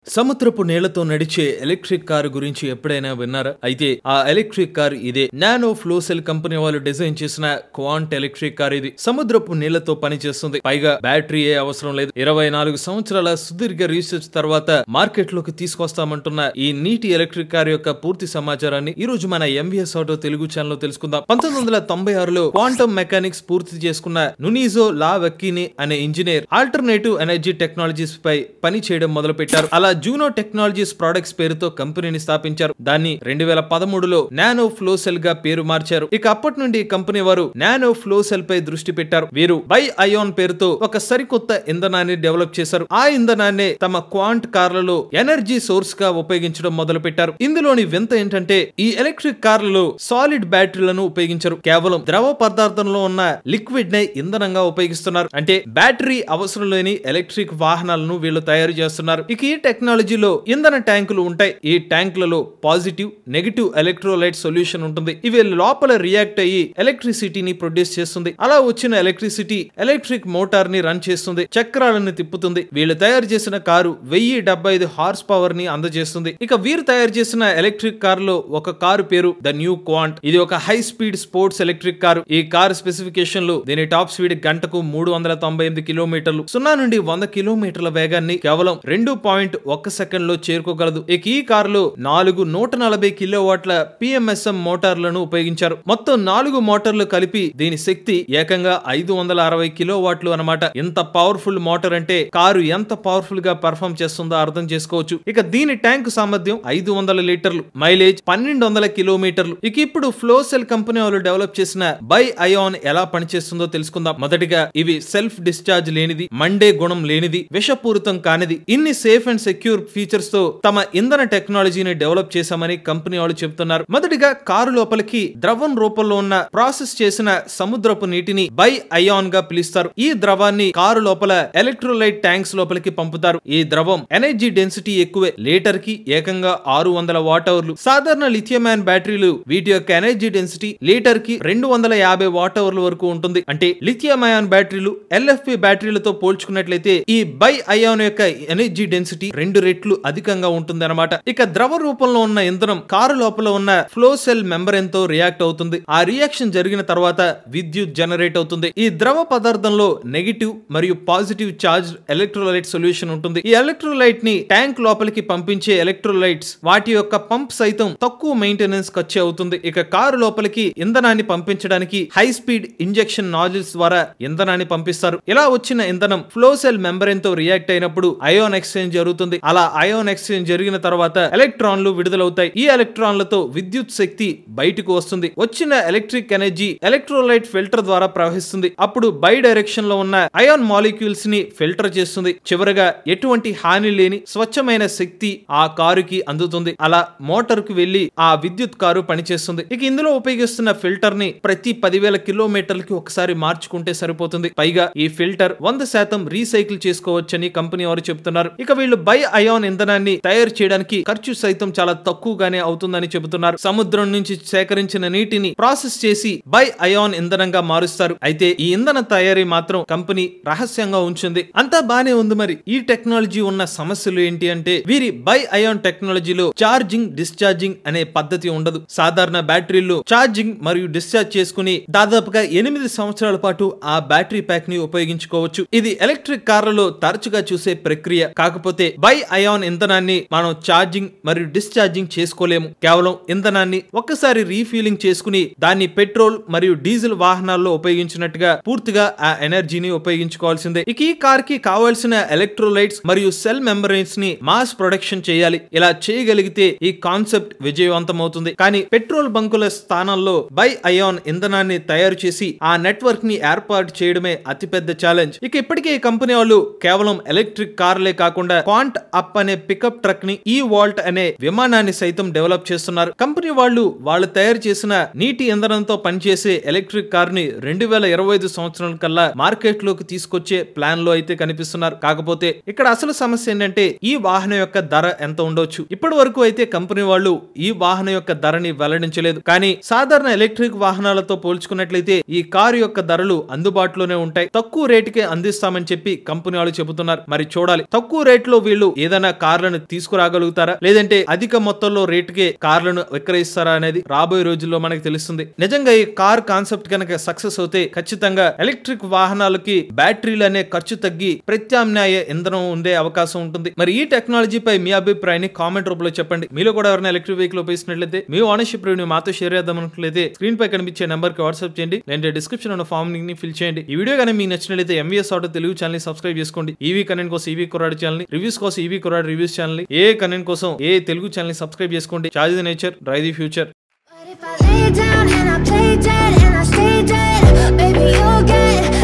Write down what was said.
సముద్రపు నీళ్లతో నడిచే ఎలక్ట్రిక్ కారు గురించి ఎప్పుడైనా విన్నారా? అయితే ఆ ఎలక్ట్రిక్ కార్ ఇదే. నానో ఫ్లో సెల్ కంపెనీ వాళ్ళు డిజైన్ చేసిన క్వాంట్ ఎలక్ట్రిక్ కార్ ఇది. సముద్రపు నీళ్లతో పనిచేస్తుంది. పైగా బ్యాటరీ అవసరం లేదు. 24 సంవత్సరాల సుదీర్ఘ రీసెర్చ్ తర్వాత మార్కెట్ లోకి తీసుకొస్తామంటున్న ఈ నీటి ఎలక్ట్రిక్ కార్ యొక్క పూర్తి సమాచారాన్ని ఈ రోజు మన ఎంవీఎస్ ఆటో తెలుగు ఛానల్ లో తెలుసుకుందాం. 1996లో క్వాంటమ్ మెకానిక్స్ పూర్తి చేసుకున్న నునిజో లావెక్కీని అనే ఇంజనీర్ ఆల్టర్నేటివ్ ఎనర్జీ టెక్నాలజీస్ పై పని చేయడం మొదలు పెట్టారు. అలా జూనో టెక్నాలజీస్ ప్రొడక్ట్స్ పేరుతో కంపెనీని స్థాపించారు. దాన్ని 2013లో నానో ఫ్లో సెల్ గా పేరు మార్చారు. ఇక అప్పటి నుండి కంపెనీ వారు నానో ఫ్లో సెల్ పై దృష్టి పెట్టారు. వీరు బై అయాన్ పేరుతో ఒక సరికొత్త ఇంధనాన్ని డెవలప్ చేశారు. ఆ ఇంధనాన్ని తమ క్వాంట్ కార్లలో ఎనర్జీ సోర్స్ గా ఉపయోగించడం మొదలు పెట్టారు. ఇందులోని వింత ఏంటంటే ఈ ఎలక్ట్రిక్ కార్లలో సాలిడ్ బ్యాటరీలను ఉపయోగించరు. కేవలం ద్రవ పదార్థంలో ఉన్న లిక్విడ్ ని ఇంధనంగా ఉపయోగిస్తున్నారు. అంటే బ్యాటరీ అవసరం లేని ఎలక్ట్రిక్ వాహనాలను వీళ్ళు తయారు చేస్తున్నారు. ఇక ఈ టెక్నాలజీలో ఇంధన ట్యాంకులు ఉంటాయి. ఈ ట్యాంకులలో పాజిటివ్, నెగటివ్ ఎలక్ట్రోలైట్ సొల్యూషన్ ఉంటుంది. ఇవి లోపల రియాక్ట్ అయ్యి ఎలక్ట్రిసిటీని ప్రొడ్యూస్ చేస్తుంది. అలా వచ్చిన ఎలక్ట్రిసిటీ ఎలక్ట్రిక్ మోటార్ ని రన్ చేస్తుంది, చక్రాలను తిప్పుతుంది. వీళ్ళు తయారు చేసిన కారు 1075 హార్స్ పవర్ ని అందజేస్తుంది. ఇక వీరు తయారు చేసిన ఎలక్ట్రిక్ కార్ లో ఒక కారు పేరు ద న్యూ క్వాంట్. ఇది ఒక high speed sports electric car. ఈ కారు స్పెసిఫికేషన్లు దీని టాప్ స్పీడ్ గంటకు 398 కిలోమీటర్లు, 0 నుండి 100 కిలోమీటర్ల వేగాన్ని కేవలం 2.1 సెకండ్ లో చేరుకోగలదు. ఇక ఈ కారులో 4 140 కిలోవాట్ల పిఎంఎస్ఎం మోటార్లను ఉపయోగించారు. మొత్తం 4 మోటార్లు కలిపి దీని శక్తి ఏకంగా 560 కిలోవాట్లు అన్నమాట. ఇంత పవర్ఫుల్ మోటార్ అంటే కారు ఎంత పవర్ఫుల్ గా పర్ఫామ్ చేస్తుందో అర్థం చేసుకోవచ్చు. ఇక దీని ట్యాంక్ సామర్థ్యం 500 లీటర్లు, మైలేజ్ 1200 కిలోమీటర్లు. ఇక ఇప్పుడు ఫ్లో సెల్ కంపెనీ వాళ్ళు డెవలప్ చేసిన బై అయాన్ ఎలా పనిచేస్తుందో తెలుసుకుందాం. మొదటిగా ఇవి సెల్ఫ్ డిశ్చార్జ్ లేనిది, మండే గుణం లేనిది, విషపూరితం కానిది. ఇన్ని సేఫ్ అండ్ సెక్యూర్ ఫీచర్స్ తో తమ ఇంధన టెక్నాలజీని డెవలప్ చేశామని కంపెనీ వాళ్ళు చెబుతున్నారు. మొదటిగా కారు లోపలికి ద్రవం రూపంలో ఉన్న ప్రాసెస్ చేసిన సముద్రపు నీటిని బై అయాన్ గా పిలుస్తారు. ఈ ద్రవాన్ని కారు లోపల ఎలక్ట్రోలైట్ ట్యాంక్స్ లోపలికి పంపుతారు. ఈ ద్రవం ఎనర్జీ డెన్సిటీ ఎక్కువే, లీటర్ కి ఏకంగా 600 వాట్ అవర్లు. సాధారణ లిథియం అయాన్ బ్యాటరీలు వీటి యొక్క ఎనర్జీ డెన్సిటీ లీటర్ కి 250 వాట్ అవర్ల వరకు ఉంటుంది. అంటే లిథియం అయాన్ బ్యాటరీలు ఎల్ఎఫ్పి బ్యాటరీలతో పోల్చుకున్నట్లయితే ఈ బై అయాన్ యొక్క ఎనర్జీ డెన్సిటీ 2 రెట్లు అధికంగా ఉంటుంది అన్నమాట. ఇక ద్రవ రూపంలో ఉన్న ఇంధనం కారు లోపల ఉన్న ఫ్లో సెల్ మెంబ్రేన్ తో రియాక్ట్ అవుతుంది. ఆ రియాక్షన్ జరిగిన తర్వాత విద్యుత్ జనరేట్ అవుతుంది. ఈ ద్రవ పదార్థంలో నెగటివ్ మరియు పాజిటివ్ చార్జ్ ఎలక్ట్రోలైట్ సొల్యూషన్ ఉంటుంది. ఈ ఎలక్ట్రోలైట్ ని ట్యాంక్ లోపలికి పంపించే ఎలక్ట్రోలైట్స్ వాటి యొక్క పంప్ సైతం తక్కువ మెయింటెనెన్స్ ఖర్చు అవుతుంది. ఇక కారు లోపలికి ఇంధనాన్ని పంపించడానికి హై స్పీడ్ ఇంజెక్షన్ నాజిల్స్ ద్వారా ఇంధనాన్ని పంపిస్తారు. ఇలా వచ్చిన ఇంధనం ఫ్లో సెల్ మెంబ్రేన్ తో రియాక్ట్ అయినప్పుడు అయాన్ ఎక్స్చేంజ్ జరుగుతుంది. అలా అయాన్ ఎక్స్చేంజ్ జరిగిన తర్వాత ఎలక్ట్రాన్లు విడుదలవుతాయి. ఈ ఎలక్ట్రాన్లతో విద్యుత్ శక్తి బయటకు వస్తుంది. వచ్చిన ఎలక్ట్రిక్ ఎనర్జీ ఎలక్ట్రోలైట్ ఫిల్టర్ ద్వారా ప్రవహిస్తుంది. అప్పుడు బై డైరెక్షన్ లో ఉన్న అయాన్ మాలిక్యూల్స్ ని ఫిల్టర్ చేస్తుంది. చివరగా ఎటువంటి హాని లేని స్వచ్ఛమైన శక్తి ఆ కారుకి అందుతుంది. అలా మోటార్ కు వెళ్లి ఆ విద్యుత్ కారు పనిచేస్తుంది. ఇక ఇందులో ఉపయోగిస్తున్న ఫిల్టర్ ని ప్రతి 10,000 కిలోమీటర్లకి ఒకసారి మార్చుకుంటే సరిపోతుంది. పైగా ఈ ఫిల్టర్ 100% రీసైకిల్ చేసుకోవచ్చని కంపెనీ వారు చెబుతున్నారు. ఇక వీళ్ళు బై అయాన్ ఇంధనాన్ని తయారు చేయడానికి ఖర్చు సైతం చాలా తక్కువగానే అవుతుందని చెబుతున్నారు. సముద్రం నుంచి సేకరించిన నీటిని ప్రాసెస్ చేసి బై అయాన్ ఇంధనంగా మారుస్తారు. అయితే ఈ ఇంధన తయారీ మాత్రం కంపెనీ రహస్యంగా ఉంచింది. అంతా బానే ఉంది. మరి ఈ టెక్నాలజీ ఉన్న సమస్యలు ఏంటి అంటే వీరి బై అయాన్ టెక్నాలజీలో ఛార్జింగ్, డిశ్చార్జింగ్ అనే పద్ధతి ఉండదు. సాధారణ బ్యాటరీల్లో ఛార్జింగ్ మరియు డిశ్చార్జ్ చేసుకుని దాదాపుగా 8 సంవత్సరాల పాటు ఆ బ్యాటరీ ప్యాక్ ని ఉపయోగించుకోవచ్చు. ఇది ఎలక్ట్రిక్ కార్లలో తరచుగా చూసే ప్రక్రియ. కాకపోతే బై అయాన్ ఇంధనాన్ని మనం ఛార్జింగ్ మరియు డిశ్చార్జింగ్ చేసుకోలేము. కేవలం ఇంధనాన్ని ఒక్కసారి రీఫిలింగ్ చేసుకుని దాన్ని పెట్రోల్ మరియు డీజిల్ వాహనాల్లో ఉపయోగించినట్టుగా పూర్తిగా ఆ ఎనర్జీని ఉపయోగించుకోవాల్సిందే. ఇక ఈ కార్ కి కావాల్సిన ఎలక్ట్రోలైట్స్ మరియు సెల్ మెంబ్రేన్స్ ని మాస్ ప్రొడక్షన్ చేయాలి. ఇలా చేయగలిగితే ఈ కాన్సెప్ట్ విజయవంతమవుతుంది. కానీ పెట్రోల్ బంకుల స్థానంలో బై అయాన్ ఇంధనాన్ని తయారు చేసి ఆ నెట్వర్క్ ని ఏర్పాటు చేయడమే అతిపెద్ద ఛాలెంజ్. ఇక ఇప్పటికే ఈ కంపెనీ వాళ్ళు కేవలం ఎలక్ట్రిక్ కార్లే కాకుండా క్వాంట్ అప్ అనే పికప్ ట్రక్ ని, ఈ వాల్ట్ అనే విమానాన్ని సైతం డెవలప్ చేస్తున్నారు. కంపెనీ వాళ్ళు తయారు చేసిన నీటి ఇంధనంతో పనిచేసే ఎలక్ట్రిక్ కార్ ని 2025 సంవత్సరం కల్లా మార్కెట్ లోకి తీసుకొచ్చే ప్లాన్ లో అయితే కనిపిస్తున్నారు. కాకపోతే ఇక్కడ అసలు సమస్య ఏంటంటే ఈ వాహనం యొక్క ధర ఎంత ఉండొచ్చు. ఇప్పటి వరకు అయితే కంపెనీ వాళ్ళు ఈ వాహనం యొక్క ధరని వెల్లడించలేదు. కానీ సాధారణ ఎలక్ట్రిక్ వాహనాలతో పోల్చుకున్నట్లయితే ఈ కారు యొక్క ధరలు అందుబాటులోనే ఉంటాయి. తక్కువ రేటుకే అందిస్తామని చెప్పి కంపెనీ వాళ్ళు చెబుతున్నారు. మరి చూడాలి తక్కువ రేట్లో వీళ్ళు ఏదైనా కార్లను తీసుకురాగలుగుతారా, లేదంటే అధిక మొత్తంలో రేటుకే కార్లను విక్రయిస్తారా అనేది రాబోయే రోజుల్లో మనకు తెలుస్తుంది. నిజంగా ఈ కార్ కాన్సెప్ట్ కనుక సక్సెస్ అవుతే ఖచ్చితంగా ఎలక్ట్రిక్ వాహనాలకి బ్యాటరీలు అనే ఖర్చు తగ్గి ప్రత్యామ్నాయ ఇంధనం ఉండే అవకాశం ఉంటుంది. మరి ఈ టెక్నాలజీపై మీ అభిప్రాయాన్ని కామెంట్ రూపంలో చెప్పండి. మీలో కూడా ఎవరైనా ఎలక్ట్రిక్ వెహికల్ ఉపయోగిస్తున్నట్లయితే మీ ఓనర్షిప్ రివ్యూ మాతో షేర్ చేద్దాం అనుకున్నట్లయితే స్క్రీన్ పై కనిపించే నెంబర్ కి వాట్సాప్ చేయండి, లేదంటే డిస్క్రిప్షన్ ఉన్న ఫామ్ ని ఫిల్ చేయండి. ఈ వీడియో కానీ మీకు నచ్చినట్లయితే ఎంవీఎస్ ఆటో తెలుగు ఛానల్ ని సబ్స్క్రైబ్ చేసుకోండి. ఈవీ కంటెంట్ కోసం ఈవీ కుర్రాడు ఛానల్ ని, రివ్యూస్ కోసం ఈవీ కుర్రాడు రివ్యూస్ ఛానల్ ని, ఏ కంటెంట్ కోసం ఏ తెలుగు ఛానల్ ని సబ్స్క్రైబ్ చేసుకోండి. Charge the nature, drive the future. If I lay down and I play dead and I stay dead, baby you'll get